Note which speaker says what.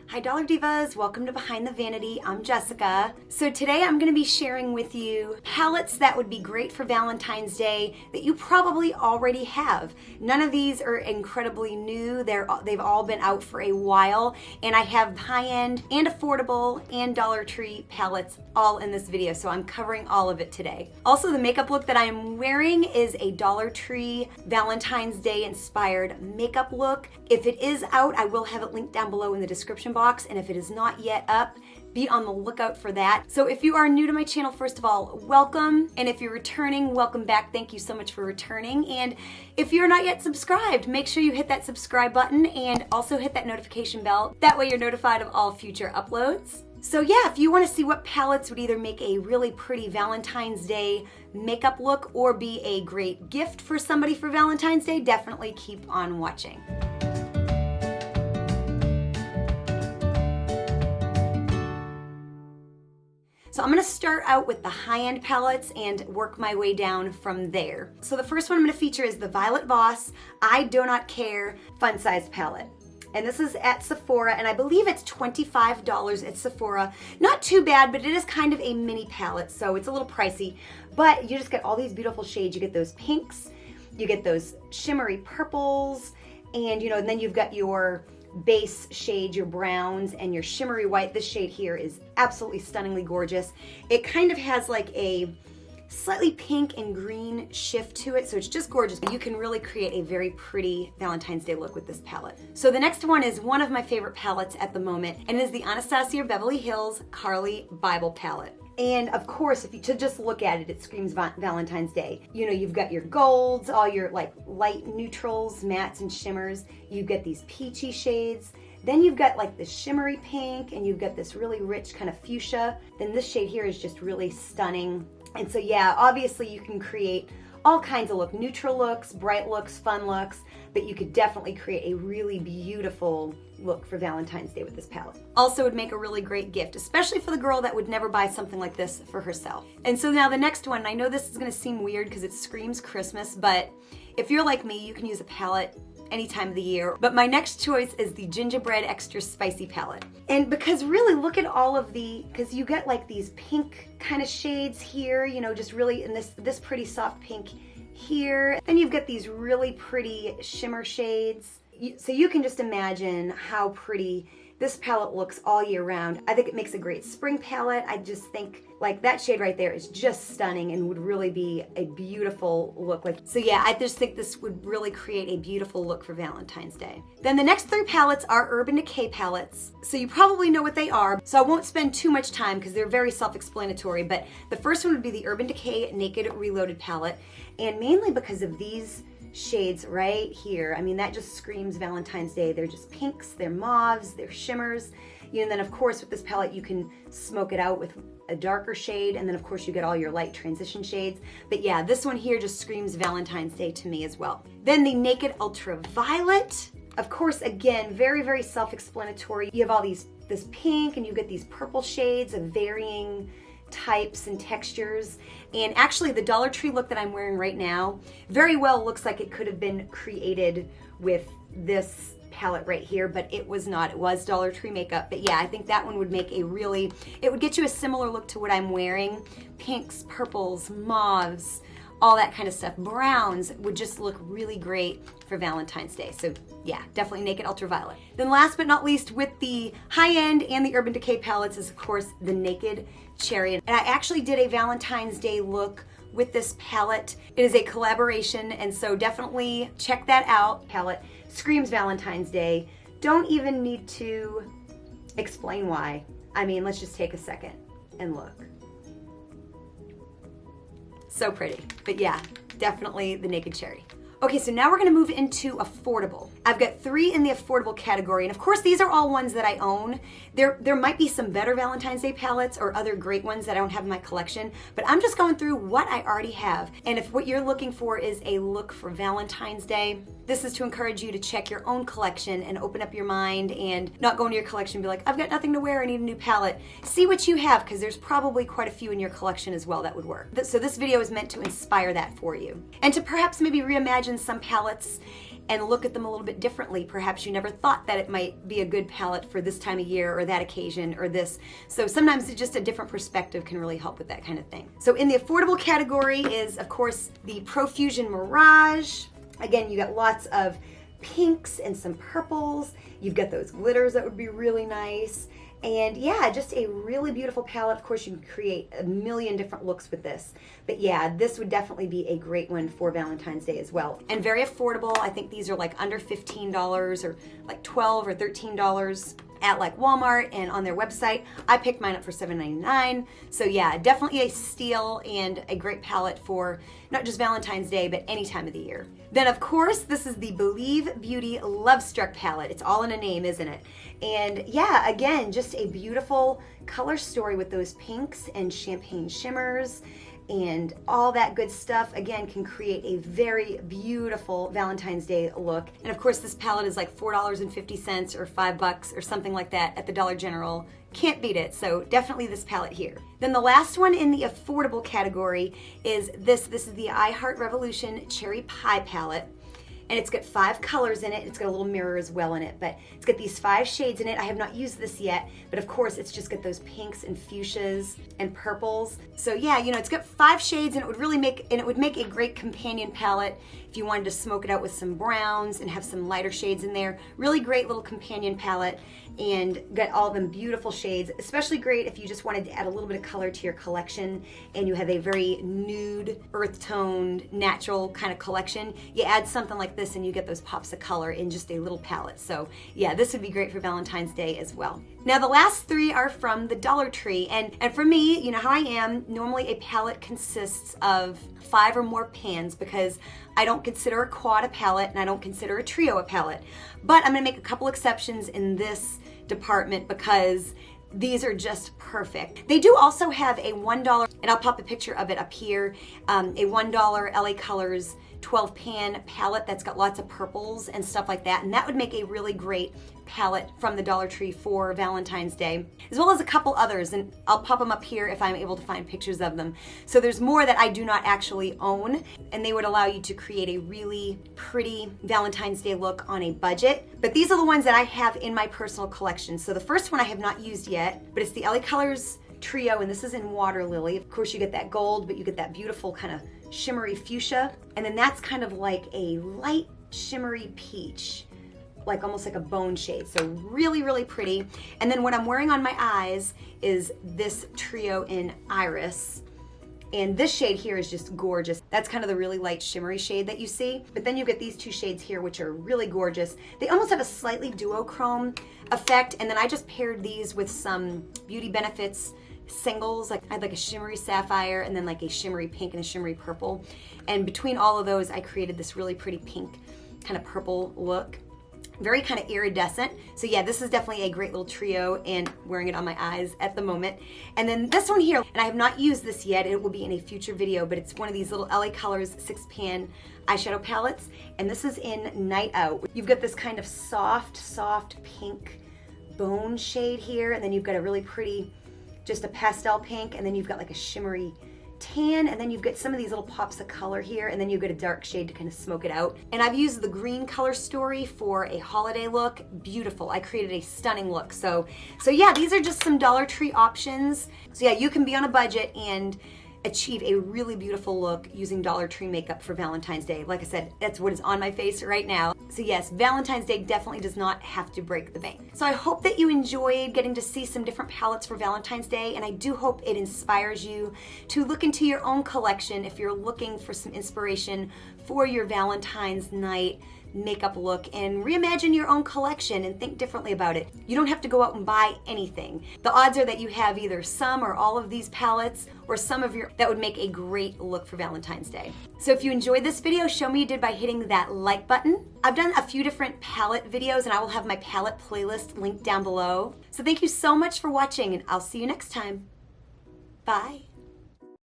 Speaker 1: Hi Dollar Divas, welcome to Behind the Vanity. I'm Jessica. So today I'm going to be sharing with you palettes that would be great for Valentine's Day that you probably already have. None of these are incredibly new. They've all been out for a while, and I have high-end and affordable and Dollar Tree palettes all in this video, so I'm covering all of it today. Also, the makeup look that I'm wearing is a Dollar Tree Valentine's Day inspired makeup look. If it is out, I will have it linked down below in the description box, and if it is not yet up, be on the lookout for that. So if you are new to my channel, first of all, welcome, and if you're returning, welcome back. Thank you so much for returning. And if you're not yet subscribed, make sure you hit that subscribe button and also hit that notification bell. That way you're notified of all future uploads. So yeah, if you want to see what palettes would either make a really pretty Valentine's Day makeup look or be a great gift for somebody for Valentine's Day, definitely keep on watching. So I'm going to start out with the high-end palettes and work my way down from there. So the first one I'm going to feature is the Violet Voss I Do Not Care Fun Size Palette. And this is at Sephora, and I believe it's $25 at Sephora. Not too bad, but it is kind of a mini palette, so it's a little pricey. But you just get all these beautiful shades. You get those pinks, you get those shimmery purples, and and then you've got your base shade, your browns, and your shimmery white. This shade here is absolutely stunningly gorgeous. It kind of has like a slightly pink and green shift to it, so it's just gorgeous. You can really create a very pretty Valentine's Day look with this palette. So the next one is one of my favorite palettes at the moment, and it is the Anastasia Beverly Hills Carly Bible palette. And of course, if you to just look at it, it screams Valentine's Day. You've got your golds, all your like light neutrals, mattes and shimmers. You've got these peachy shades. Then you've got like this shimmery pink, and you've got this really rich kind of fuchsia. Then this shade here is just really stunning. And so yeah, obviously you can create all kinds of neutral looks, bright looks, fun looks, but you could definitely create a really beautiful look for Valentine's Day with this palette. Also would make a really great gift, especially for the girl that would never buy something like this for herself. And so now the next one, I know this is gonna seem weird because it screams Christmas, but if you're like me, you can use a palette any time of the year. But my next choice is the Gingerbread Extra Spicy palette. And because really look at all of because you get like these pink kind of shades here, just really in this pretty soft pink here. Then you've got these really pretty shimmer shades. So you can just imagine how pretty this palette looks all year round. I think it makes a great spring palette. I just think like that shade right there is just stunning and would really be a beautiful look. So yeah, I just think this would really create a beautiful look for Valentine's Day. Then the next three palettes are Urban Decay palettes. So you probably know what they are, so I won't spend too much time because they're very self-explanatory, but the first one would be the Urban Decay Naked Reloaded palette, and mainly because of these shades right here. I mean, that just screams Valentine's Day. They're just pinks, they're mauves, they're shimmers. And then of course with this palette you can smoke it out with a darker shade, and then of course you get all your light transition shades. But yeah, this one here just screams Valentine's Day to me as well. Then the Naked Ultraviolet. Of course, again, very, very self-explanatory. You have all this pink, and you get these purple shades of varying types and textures. And actually the Dollar Tree look that I'm wearing right now very well looks like it could have been created with this palette right here, but it was not. It was Dollar Tree makeup. But yeah, I think that one would make it would get you a similar look to what I'm wearing. Pinks, purples, mauves, all that kind of stuff. Browns would just look really great for Valentine's Day. So yeah, definitely Naked Ultraviolet. Then last but not least, with the high-end and the Urban Decay palettes is of course the Naked Cherry. And I actually did a Valentine's Day look with this palette. It is a collaboration, and so definitely check that out. Palette screams Valentine's Day. Don't even need to explain why. I mean, let's just take a second and look. So pretty. But yeah, definitely the Naked Cherry. Okay, so now we're gonna move into affordable. I've got three in the affordable category, and of course these are all ones that I own. There might be some better Valentine's Day palettes or other great ones that I don't have in my collection, but I'm just going through what I already have. And if what you're looking for is a look for Valentine's Day, this is to encourage you to check your own collection and open up your mind and not go into your collection and be like, I've got nothing to wear, I need a new palette. See what you have, because there's probably quite a few in your collection as well that would work. So this video is meant to inspire that for you. And to perhaps maybe reimagine some palettes and look at them a little bit differently. Perhaps you never thought that it might be a good palette for this time of year or that occasion or this. So sometimes just a different perspective can really help with that kind of thing. So in the affordable category is, of course, the Profusion Mirage. Again, you got lots of pinks and some purples. You've got those glitters that would be really nice. And yeah, just a really beautiful palette. Of course, you can create a million different looks with this. But yeah, this would definitely be a great one for Valentine's Day as well. And very affordable. I think these are like under $15 or like $12 or $13 at like Walmart and on their website. I picked mine up for $7.99. So yeah, definitely a steal and a great palette for not just Valentine's Day, but any time of the year. Then of course, this is the Believe Beauty Love Struck palette. It's all in a name, isn't it? And yeah, again, just a beautiful color story with those pinks and champagne shimmers and all that good stuff. Again, can create a very beautiful Valentine's Day look. And of course, this palette is like $4.50 or $5 or something like that at the Dollar General. Can't beat it, so definitely this palette here. Then the last one in the affordable category is this. This is the I Heart Revolution Cherry Pie palette. And it's got 5 colors in it. It's got a little mirror as well in it, but it's got these 5 shades in it. I have not used this yet, but of course it's just got those pinks and fuchsias and purples. So yeah, you know, it's got 5 shades and it would really make a great companion palette if you wanted to smoke it out with some browns and have some lighter shades in there. Really great little companion palette and got all them beautiful shades, especially great if you just wanted to add a little bit of color to your collection and you have a very nude, earth-toned, natural kind of collection. You add something like this and you get those pops of color in just a little palette. So yeah, this would be great for Valentine's Day as well. Now the last 3 are from the Dollar Tree, and for me, you know how I am, normally a palette consists of 5 or more pans because I don't consider a quad a palette and I don't consider a trio a palette. But I'm gonna make a couple exceptions in this department because these are just perfect. They do also have a $1, and I'll pop a picture of it up here, a $1 Elly Colors 12 pan palette that's got lots of purples and stuff like that, and that would make a really great palette from the Dollar Tree for Valentine's Day, as well as a couple others, and I'll pop them up here if I'm able to find pictures of them. So there's more that I do not actually own, and they would allow you to create a really pretty Valentine's Day look on a budget. But these are the ones that I have in my personal collection. So the first one I have not used yet, but it's the Elly Colors Trio, and this is in Water Lily. Of course you get that gold, but you get that beautiful kind of shimmery fuchsia, and then that's kind of like a light shimmery peach, like almost like a bone shade. So really, really pretty. And then what I'm wearing on my eyes is this trio in Iris. And this shade here is just gorgeous. That's kind of the really light shimmery shade that you see. But then you get these 2 shades here, which are really gorgeous. They almost have a slightly duochrome effect. And then I just paired these with some Beauty Benefits singles. Like I had like a shimmery sapphire and then like a shimmery pink and a shimmery purple. And between all of those, I created this really pretty pink kind of purple look. Very kind of iridescent. So yeah, this is definitely a great little trio and wearing it on my eyes at the moment. And then this one here, and I have not used this yet, it will be in a future video, but it's one of these little Elly Colors 6-pan eyeshadow palettes. And this is in Night Out. You've got this kind of soft pink bone shade here, and then you've got a really pretty, just a pastel pink, and then you've got like a shimmery tan, and then you've got some of these little pops of color here, and then you've got a dark shade to kind of smoke it out. And I've used the green color story for a holiday look. Beautiful. I created a stunning look. So yeah, these are just some Dollar Tree options. So yeah, you can be on a budget and achieve a really beautiful look using Dollar Tree makeup for Valentine's Day. Like I said, that's what is on my face right now. So yes, Valentine's Day definitely does not have to break the bank. So I hope that you enjoyed getting to see some different palettes for Valentine's Day, and I do hope it inspires you to look into your own collection if you're looking for some inspiration for your Valentine's night makeup look, and reimagine your own collection and think differently about it. You don't have to go out and buy anything. The odds are that you have either some or all of these palettes or some of your that would make a great look for Valentine's Day. So if you enjoyed this video, show me you did by hitting that like button. I've done a few different palette videos and I will have my palette playlist linked down below. So thank you so much for watching, and I'll see you next time. Bye.